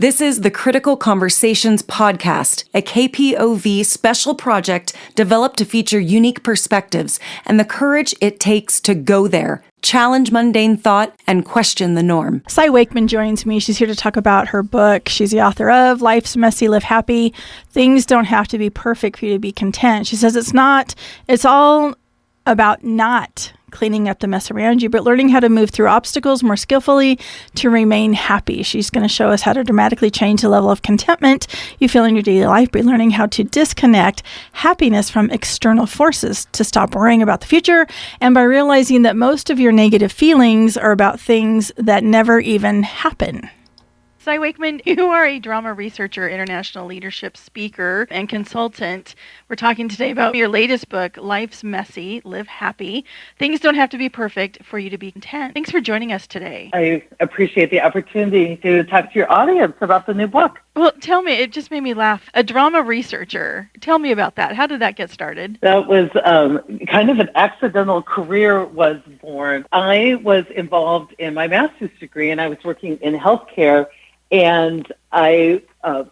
This is the Critical Conversations podcast, a KPOV special project developed to feature unique perspectives and the courage it takes to go there, challenge mundane thought, and question the norm. Wakeman joins me. She's here to talk about her book. She's the author of Life's Messy, Live Happy. Things don't have to be perfect for you to be content. She says it's all about not cleaning up the mess around you, but learning how to move through obstacles more skillfully to remain happy. She's going to show us how to dramatically change the level of contentment you feel in your daily life by learning how to disconnect happiness from external forces, to stop worrying about the future, and by realizing that most of your negative feelings are about things that never even happen. Wakeman, you are a drama researcher, international leadership speaker, and consultant. We're talking today about your latest book, Life's Messy, Live Happy. Things don't have to be perfect for you to be content. Thanks for joining us today. I appreciate the opportunity to talk to your audience about the new book. Well, tell me, it just made me laugh. A drama researcher. Tell me about that. How did that get started? That was kind of an accidental career was born. I was involved in my master's degree, and I was working in healthcare. And I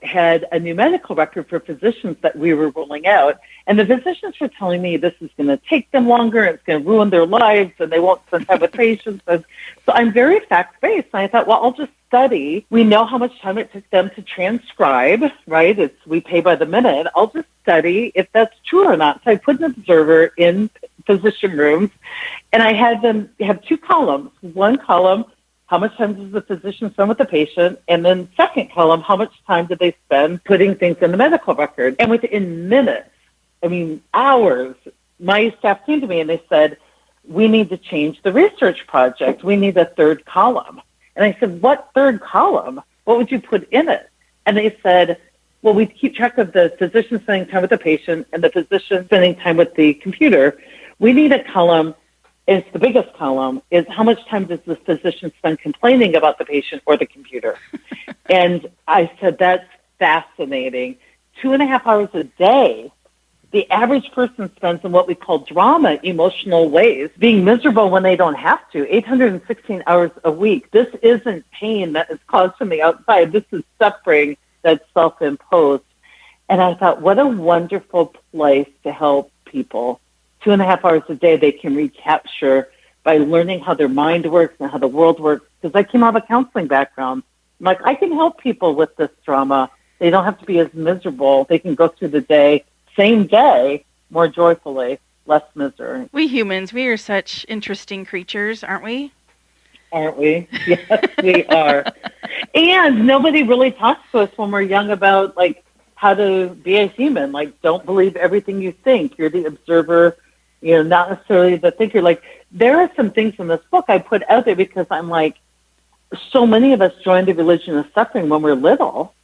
had a new medical record for physicians that we were rolling out. And the physicians were telling me this is going to take them longer, it's going to ruin their lives, and they won't spend time with patients. So I'm very fact-based. And I thought, well, I'll just study. We know how much time it took them to transcribe, right? We pay by the minute. I'll just study if that's true or not. So I put an observer in physician rooms, and I had them have two columns. One column, how much time does the physician spend with the patient? And then second column, how much time did they spend putting things in the medical record? And within minutes, hours, my staff came to me and they said, we need to change the research project. We need a third column. And I said, what third column? What would you put in it? And they said, well, we keep track of the physician spending time with the patient and the physician spending time with the computer. We need a column. It's the biggest column, is how much time does the physician spend complaining about the patient or the computer? And I said, that's fascinating. 2.5 hours a day, the average person spends in what we call drama, emotional ways, being miserable when they don't have to, 816 hours a week. This isn't pain that is caused from the outside. This is suffering that's self-imposed. And I thought, what a wonderful place to help people. 2.5 hours a day they can recapture by learning how their mind works and how the world works. Because I came out of a counseling background. I'm like, I can help people with this drama. They don't have to be as miserable. They can go through the day, same day, more joyfully, less misery. We humans, we are such interesting creatures, aren't we? Aren't we? Yes, we are. And nobody really talks to us when we're young about, how to be a human. Don't believe everything you think. You're the observer, not necessarily the thinker. There are some things in this book I put out there because I'm so many of us joined the religion of suffering when we're little,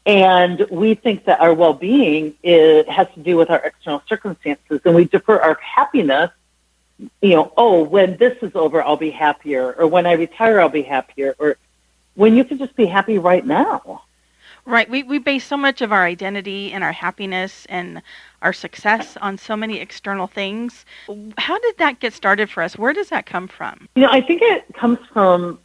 and we think that our well-being has to do with our external circumstances, and we defer our happiness, when this is over, I'll be happier, or when I retire, I'll be happier, or when you can just be happy right now. Right. We base so much of our identity and our happiness and our success on so many external things. How did that get started for us? Where does that come from? I think it comes from,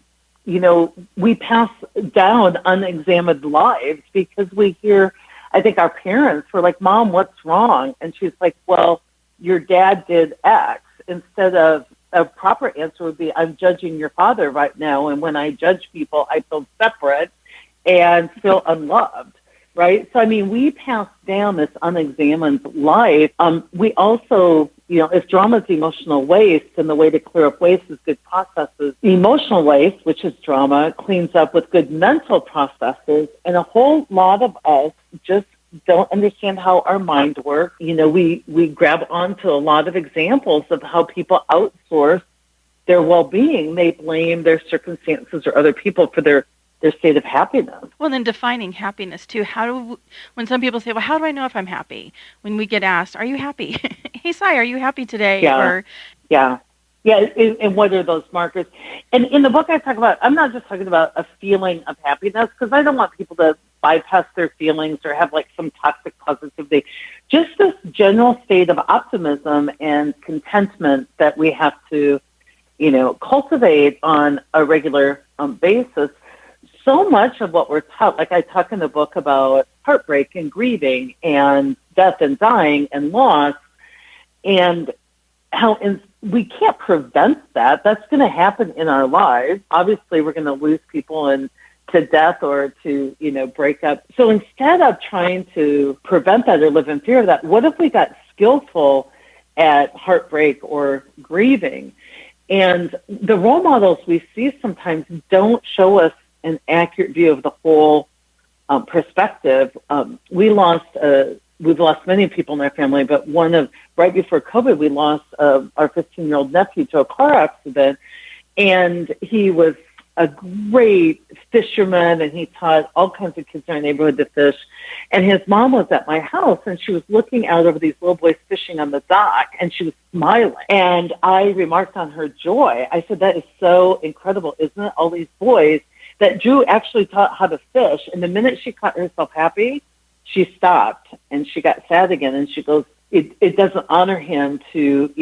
we pass down unexamined lives because we hear, I think our parents were like, Mom, what's wrong? And she's like, well, your dad did X. Instead of a proper answer would be, I'm judging your father right now. And when I judge people, I feel separate and feel unloved, right? So, we pass down this unexamined life. We also, if drama is emotional waste, and the way to clear up waste is good processes, emotional waste, which is drama, cleans up with good mental processes. And a whole lot of us just don't understand how our mind works. We grab onto a lot of examples of how people outsource their well-being. They blame their circumstances or other people for their state of happiness. Well, then defining happiness too. When some people say, well, how do I know if I'm happy? When we get asked, are you happy? Hey, Sai, are you happy today? Yeah. And what are those markers? And in the book I talk about, I'm not just talking about a feeling of happiness, because I don't want people to bypass their feelings or have some toxic positivity. Just this general state of optimism and contentment that we have to, cultivate on a regular basis. so much of what we're taught, like I talk in the book about heartbreak and grieving and death and dying and loss, and how we can't prevent that. That's going to happen in our lives. Obviously, we're going to lose people to death or to, break up. So instead of trying to prevent that or live in fear of that, what if we got skillful at heartbreak or grieving? And the role models we see sometimes don't show us an accurate view of the whole perspective. We've lost many people in our family, but right before COVID, we lost our 15-year-old nephew to a car accident, and he was a great fisherman, and he taught all kinds of kids in our neighborhood to fish. And his mom was at my house, and she was looking out over these little boys fishing on the dock, and she was smiling. And I remarked on her joy. I said, that is so incredible, isn't it? All these boys that Drew actually taught how to fish. And the minute she caught herself happy, she stopped, and she got sad again. And she goes, it doesn't honor him to,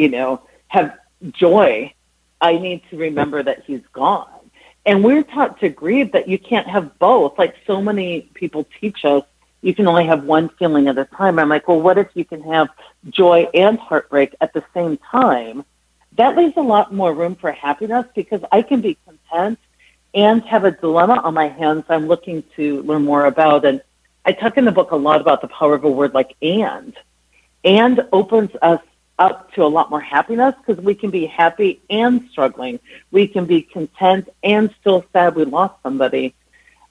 have joy. I need to remember that he's gone. And we're taught to grieve that you can't have both. Like so many people teach us, you can only have one feeling at a time. I'm like, well, what if you can have joy and heartbreak at the same time? That leaves a lot more room for happiness, because I can be content and have a dilemma on my hands I'm looking to learn more about. And I talk in the book a lot about the power of a word like and opens us up to a lot more happiness, because we can be happy and struggling. We can be content and still sad we lost somebody.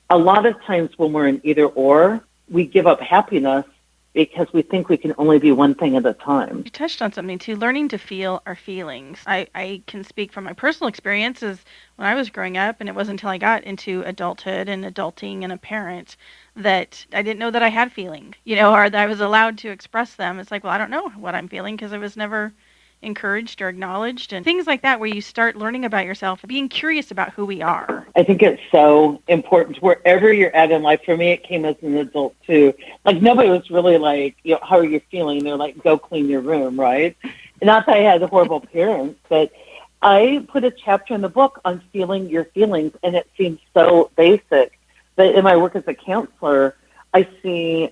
A lot of times when we're in either or, we give up happiness because we think we can only be one thing at a time. You touched on something too, learning to feel our feelings. I can speak from my personal experiences when I was growing up, and it wasn't until I got into adulthood and adulting and a parent that I didn't know that I had feelings, or that I was allowed to express them. It's like, well, I don't know what I'm feeling because I was never encouraged or acknowledged, and things like that, where you start learning about yourself, being curious about who we are. I think it's so important wherever you're at in life. For me, it came as an adult too. Like nobody was really like, how are you feeling? They're like, go clean your room, right? Not that I had horrible parents, but I put a chapter in the book on feeling your feelings, and it seems so basic. But in my work as a counselor, I see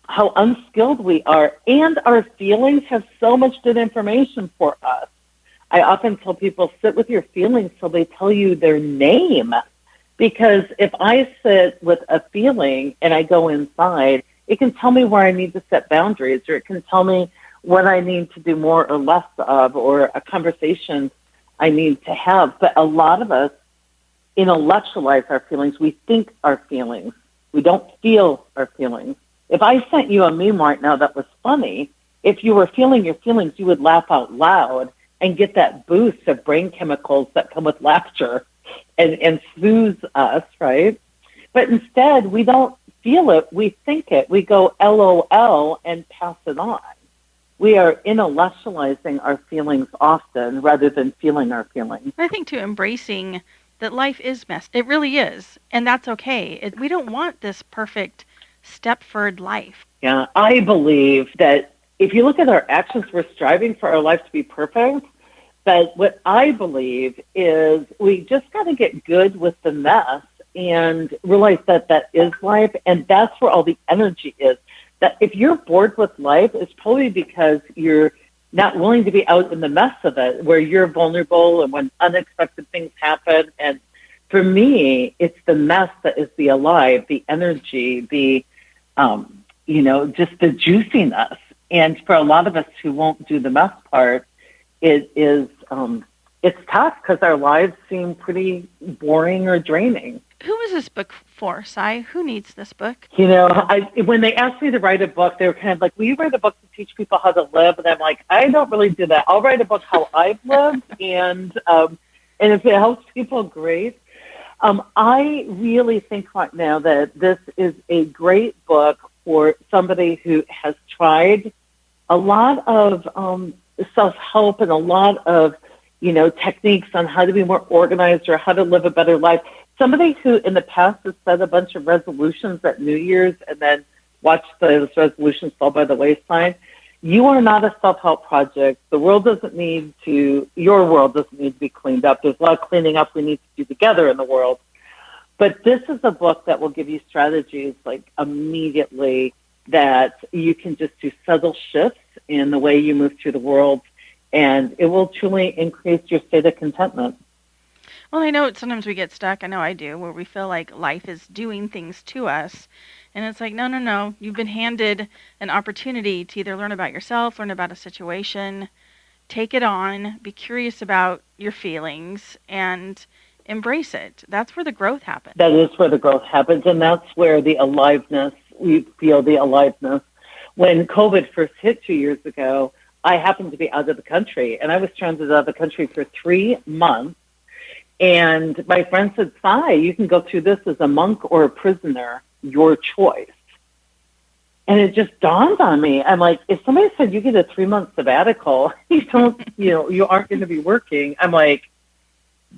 how unskilled we are, and our feelings have so much good information for us. I often tell people, sit with your feelings till they tell you their name. Because if I sit with a feeling and I go inside, it can tell me where I need to set boundaries, or it can tell me what I need to do more or less of, or a conversation I need to have. But a lot of us intellectualize our feelings. We think our feelings. We don't feel our feelings. If I sent you a meme right now that was funny, if you were feeling your feelings, you would laugh out loud and get that boost of brain chemicals that come with laughter and soothe us, right? But instead, we don't feel it. We think it. We go LOL and pass it on. We are intellectualizing our feelings often rather than feeling our feelings. I think, too, embracing that life is messed. It really is. And that's okay. We don't want this perfect Stepford life. Yeah, I believe that if you look at our actions, we're striving for our life to be perfect. But what I believe is we just got to get good with the mess and realize that that is life, and that's where all the energy is. That if you're bored with life, it's probably because you're not willing to be out in the mess of it, where you're vulnerable and when unexpected things happen. And for me, it's the mess that is the alive, the energy, the just the juiciness. And for a lot of us who won't do the mess part, it is it's tough because our lives seem pretty boring or draining. Who is this book for, Sai? Who needs this book? When they asked me to write a book, they were kind of like, will you write a book to teach people how to live? And I'm like, I don't really do that. I'll write a book how I've lived, and if it helps people, great. I really think right now that this is a great book for somebody who has tried a lot of self-help and a lot of, techniques on how to be more organized or how to live a better life. Somebody who in the past has set a bunch of resolutions at New Year's and then watched those resolutions fall by the wayside. You are not a self-help project. Your world doesn't need to be cleaned up. There's a lot of cleaning up we need to do together in the world. But this is a book that will give you strategies like immediately that you can just do subtle shifts in the way you move through the world, and it will truly increase your state of contentment. Well, I know sometimes we get stuck, I know I do, where we feel like life is doing things to us. And it's like, no, no, no. You've been handed an opportunity to either learn about yourself, learn about a situation, take it on, be curious about your feelings, and embrace it. That's where the growth happens. That is where the growth happens, and that's where the aliveness, we feel the aliveness. When COVID first hit 2 years ago, I happened to be out of the country, and I was stranded out of the country for 3 months. And my friend said, "Sai, you can go through this as a monk or a prisoner, your choice." And it just dawned on me. I'm like, if somebody said you get a 3-month sabbatical, you aren't going to be working. I'm like,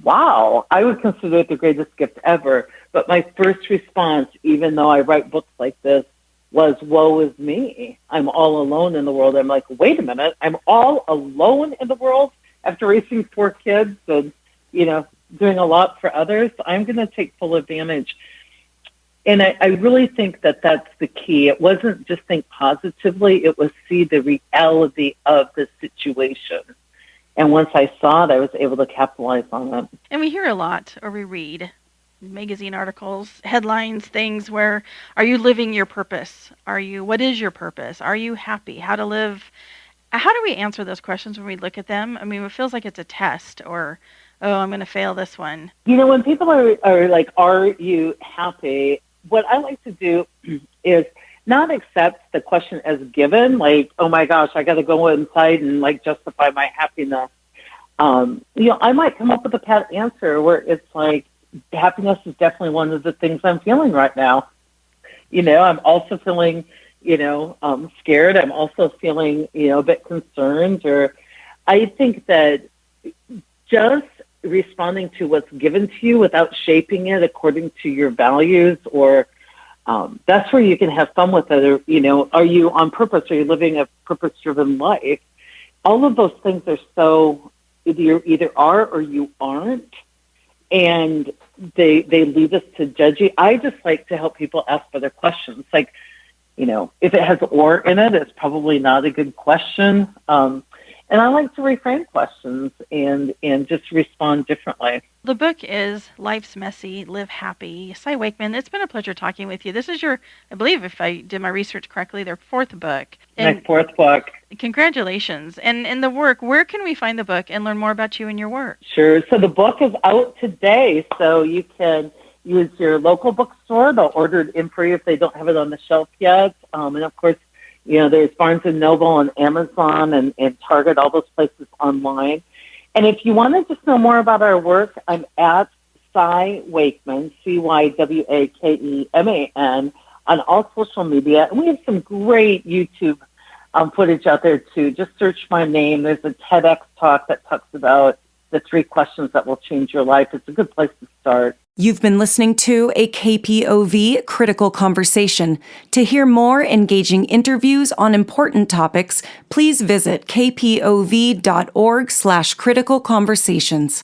wow, I would consider it the greatest gift ever. But my first response, even though I write books like this, was, woe is me. I'm all alone in the world. I'm like, wait a minute, I'm all alone in the world after raising 4 kids and, doing a lot for others. I'm going to take full advantage. And I really think that that's the key. It wasn't just think positively. It was see the reality of the situation. And once I saw it, I was able to capitalize on it. And we hear a lot, or we read magazine articles, headlines, things where, are you living your purpose? What is your purpose? Are you happy? How to live? How do we answer those questions when we look at them? I mean, it feels like it's a test, or, oh, I'm going to fail this one. When people are like, are you happy? What I like to do is not accept the question as given, like, oh my gosh, I got to go inside and like justify my happiness. I might come up with a pat answer where it's like, happiness is definitely one of the things I'm feeling right now. I'm also feeling, scared. I'm also feeling, a bit concerned. Or I think that just responding to what's given to you without shaping it according to your values, or that's where you can have fun with it. Or, are you on purpose? Are you living a purpose-driven life? All of those things are so you either are or you aren't, and they lead us to judging. I just like to help people ask better questions. Like, if it has or in it, it's probably not a good question. And I like to reframe questions and just respond differently. The book is Life's Messy, Live Happy. Sai Wakeman, it's been a pleasure talking with you. This is your, I believe, if I did my research correctly, their 4th book. My 4th book. Congratulations. And the work, where can we find the book and learn more about you and your work? Sure. So the book is out today, so you can use your local bookstore. They'll order it in for you if they don't have it on the shelf yet. And of course, there's Barnes & Noble and Amazon and Target, all those places online. And if you want to just know more about our work, I'm at Sai Wakeman, CYWAKEMAN, on all social media. And we have some great YouTube footage out there, too. Just search my name. There's a TEDx talk that talks about the 3 questions that will change your life. It's a good place to start. You've been listening to a KPOV Critical Conversation. To hear more engaging interviews on important topics, please visit kpov.org/criticalconversations.